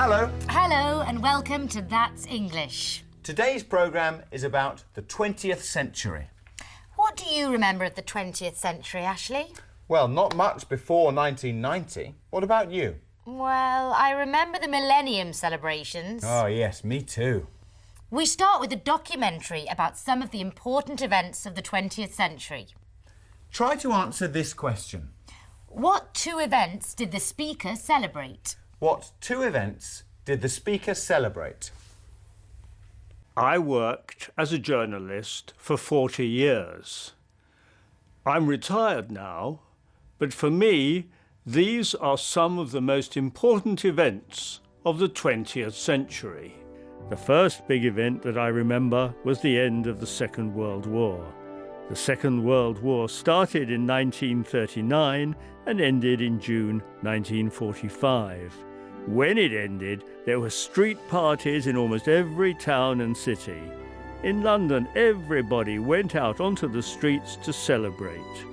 Hello. Hello and welcome to That's English. Today's programme is about the 20th century. What do you remember of the 20th century, Ashley? Well, not much before 1990. What about you? Well, I remember the Millennium celebrations. Oh, yes, me too. We start with a documentary about some of the important events of the 20th century. Try to answer this question. What two events did the speaker celebrate? What two events did the speaker celebrate? I worked as a journalist for 40 years. I'm retired now, but for me, these are some of the most important events of the 20th century. The first big event that I remember was the end of the Second World War. The Second World War started in 1939 and ended in June 1945. When it ended, there were street parties in almost every town and city. In London, everybody went out onto the streets to celebrate.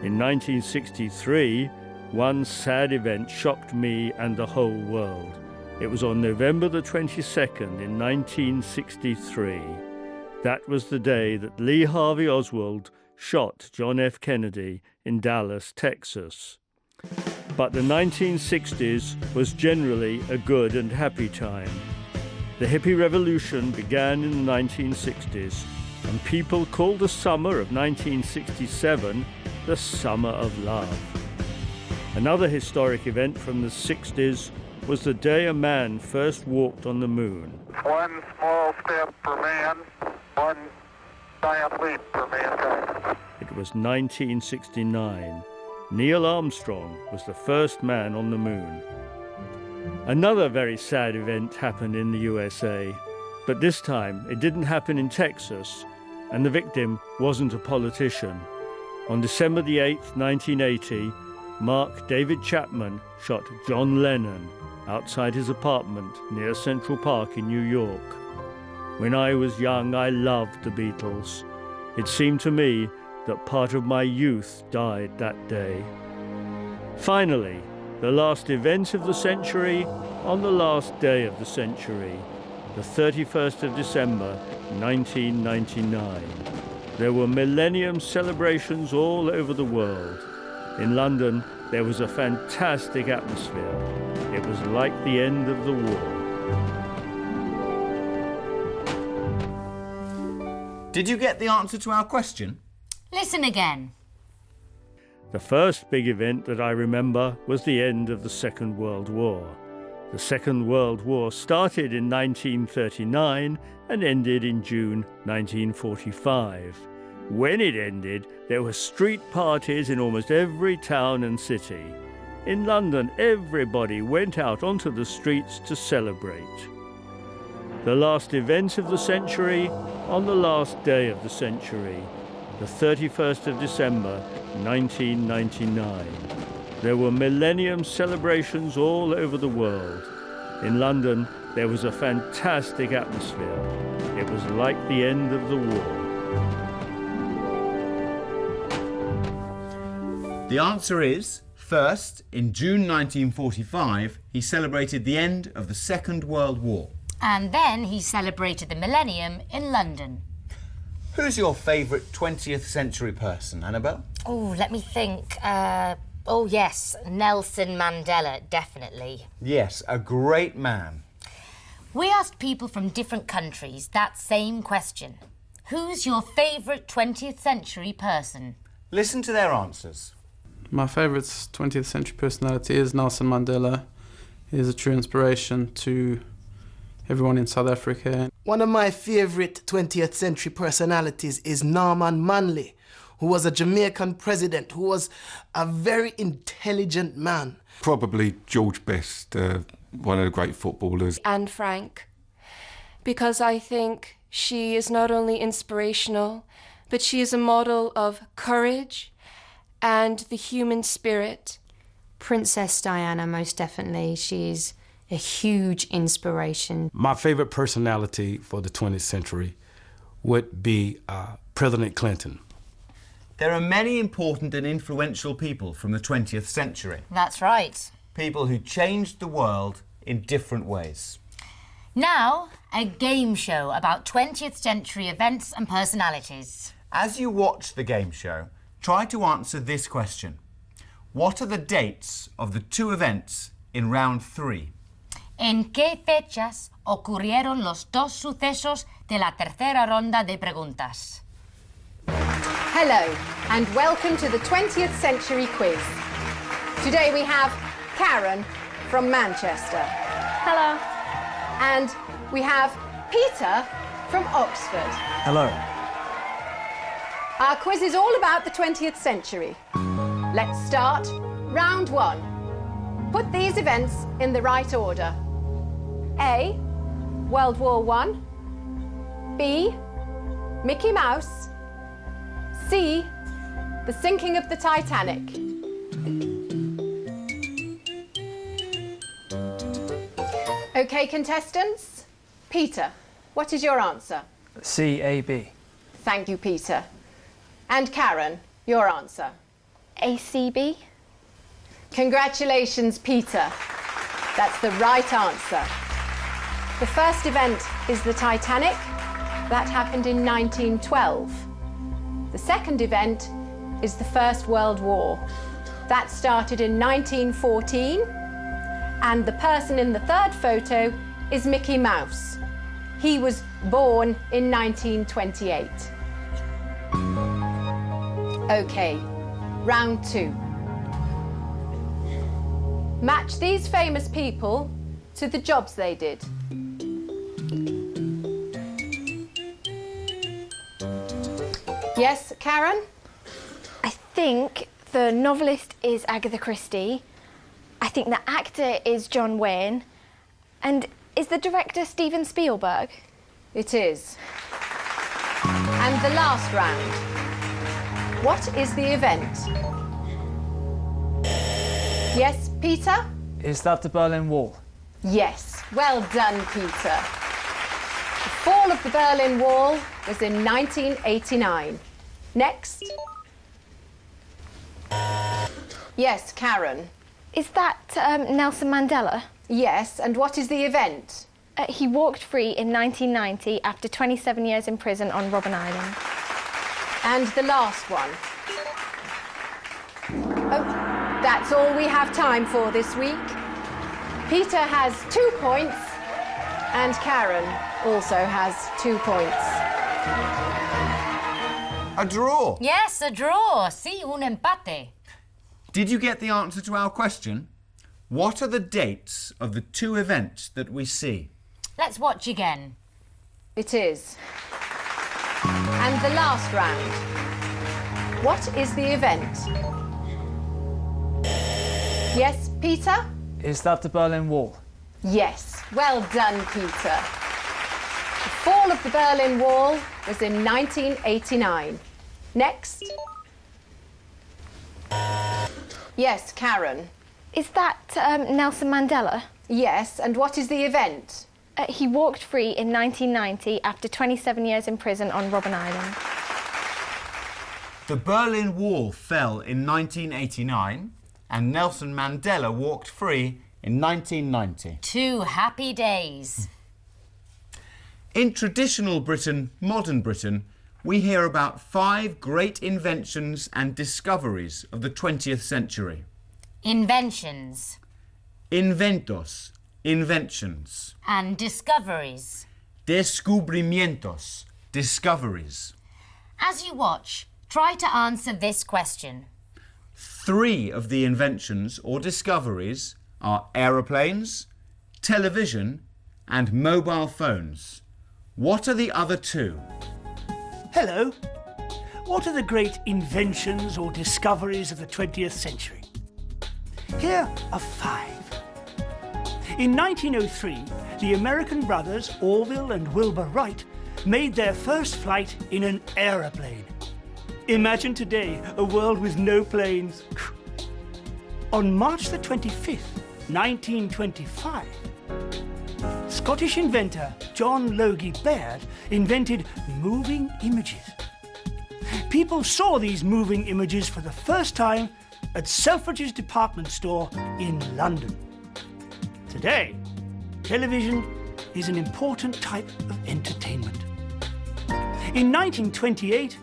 In 1963, one sad event shocked me and the whole world. It was on November the 22nd in 1963. That was the day that Lee Harvey Oswald shot John F. Kennedy in Dallas, Texas. But the 1960s was generally a good and happy time. The hippie revolution began in the 1960s, and people called the summer of 1967 the Summer of Love. Another historic event from the 60s was the day a man first walked on the moon. One small step for man, one giant leap for mankind. It was 1969. Neil Armstrong was the first man on the moon. Another very sad event happened in the USA, but this time it didn't happen in Texas, and the victim wasn't a politician. On December the 8th, 1980, Mark David Chapman shot John Lennon outside his apartment near Central Park in New York. When I was young, I loved the Beatles. It seemed to me that part of my youth died that day. Finally, the last event of the century on the last day of the century, the 31st of December, 1999. There were Millennium celebrations all over the world. In London, there was a fantastic atmosphere. It was like the end of the war. Did you get the answer to our question? Listen again. The first big event that I remember was the end of the Second World War. The Second World War started in 1939 and ended in June 1945. When it ended, there were street parties in almost every town and city. In London, everybody went out onto the streets to celebrate. The last event of the century on the last day of the century, the 31st of December, 1999. There were Millennium celebrations all over the world. In London, there was a fantastic atmosphere. It was like the end of the war. The answer is, first, in June 1945, he celebrated the end of the Second World War. And then he celebrated the Millennium in London. Who's your favourite 20th century person, Annabelle? Oh, let me think. Oh, yes, Nelson Mandela, definitely. Yes, a great man. We asked people from different countries that same question. Who's your favourite 20th century person? Listen to their answers. My favourite 20th century personality is Nelson Mandela. He is a true inspiration to everyone in South Africa. One of my favourite 20th century personalities is Norman Manley, who was a Jamaican president, who was a very intelligent man. Probably George Best, one of the great footballers. Anne Frank, because I think she is not only inspirational, but she is a model of courage and the human spirit. Princess Diana, most definitely. She's a huge inspiration. My favorite personality for the 20th century would be President Clinton. There are many important and influential people from the 20th century. That's right. People who changed the world in different ways. Now, a game show about 20th century events and personalities. As you watch the game show, try to answer this question. What are the dates of the two events in round 3? ¿En qué fechas ocurrieron los dos sucesos de la tercera ronda de preguntas? Hello, and welcome to the 20th Century Quiz. Today we have Karen from Manchester. Hello. And we have Peter from Oxford. Hello. Our quiz is all about the 20th century. Let's start round 1. Put these events in the right order. A. World War I. B. Mickey Mouse. C. The sinking of the Titanic. OK, contestants. Peter, what is your answer? C-A-B. Thank you, Peter. And Karen, your answer? ACB. Congratulations, Peter. That's the right answer. The first event is the Titanic. That happened in 1912. The second event is the First World War. That started in 1914. And the person in the third photo is Mickey Mouse. He was born in 1928. OK, round 2. Match these famous people to the jobs they did. Yes, Karen? I think the novelist is Agatha Christie. I think the actor is John Wayne. And is the director Steven Spielberg? It is. And the last round. What is the event? Yes, Peter? Is that the Berlin Wall? Yes. Well done, Peter. The fall of the Berlin Wall was in 1989. Next. Yes, Karen. Is that Nelson Mandela? Yes, and what is the event? He walked free in 1990 after 27 years in prison on Robben Island. And the last one. Oh, that's all we have time for this week. Peter has 2 points, and Karen also has 2 points. A draw. Yes, a draw. Sí, un empate. Did you get the answer to our question? What are the dates of the two events that we see? Let's watch again. It is. And the last round. What is the event? Yes, Peter? Is that the Berlin Wall? Yes. Well done, Peter. The fall of the Berlin Wall was in 1989. Next. Yes, Karen. Is that Nelson Mandela? Yes, and what is the event? He walked free in 1990 after 27 years in prison on Robben Island. The Berlin Wall fell in 1989 and Nelson Mandela walked free in 1990. 2 happy days. In traditional Britain, modern Britain, we hear about 5 great inventions and discoveries of the 20th century. Inventions. Inventos, inventions. And discoveries. Descubrimientos, discoveries. As you watch, try to answer this question. 3 of the inventions or discoveries are aeroplanes, television and mobile phones. What are the other 2? Hello. What are the great inventions or discoveries of the 20th century? Here are 5. In 1903, the American brothers Orville and Wilbur Wright made their first flight in an aeroplane. Imagine today a world with no planes. On March the 25th, 1925, Scottish inventor John Logie Baird invented moving images. People saw these moving images for the first time at Selfridge's department store in London. Today, television is an important type of entertainment. In 1928,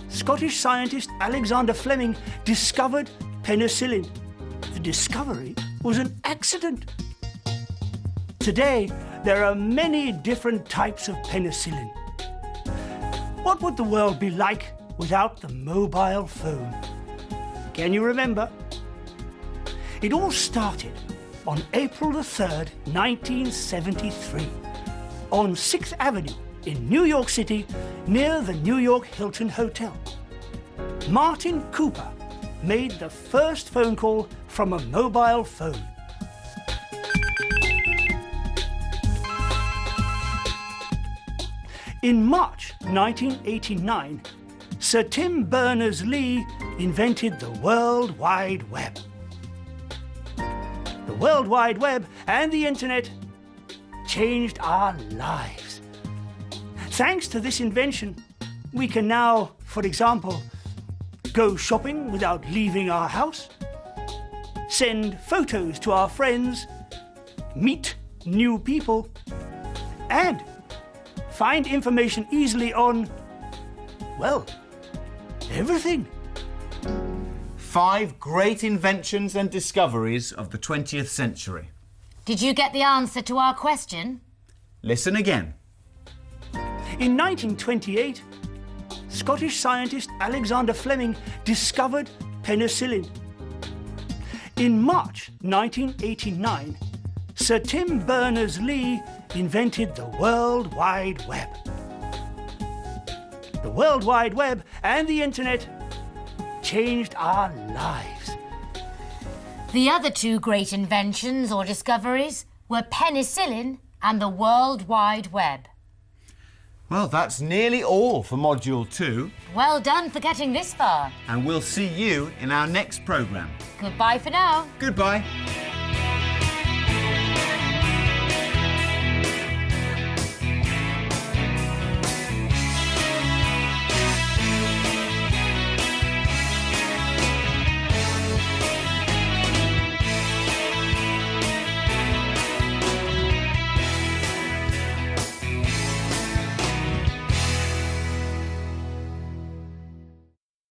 Scottish scientist Alexander Fleming discovered penicillin. The discovery was an accident. Today, there are many different types of penicillin. What would the world be like without the mobile phone? Can you remember? It all started on April the 3rd, 1973, on 6th Avenue in New York City, near the New York Hilton Hotel. Martin Cooper made the first phone call from a mobile phone. In March 1989, Sir Tim Berners-Lee invented the World Wide Web. The World Wide Web and the Internet changed our lives. Thanks to this invention, we can now, for example, go shopping without leaving our house, send photos to our friends, meet new people, and find information easily on, well, everything. 5 great inventions and discoveries of the 20th century. Did you get the answer to our question? Listen again. In 1928, Scottish scientist Alexander Fleming discovered penicillin. In March 1989, Sir Tim Berners-Lee invented the World Wide Web. The World Wide Web and the Internet changed our lives. The other 2 great inventions or discoveries were penicillin and the World Wide Web. Well, that's nearly all for Module 2. Well done for getting this far. And we'll see you in our next programme. Goodbye for now. Goodbye.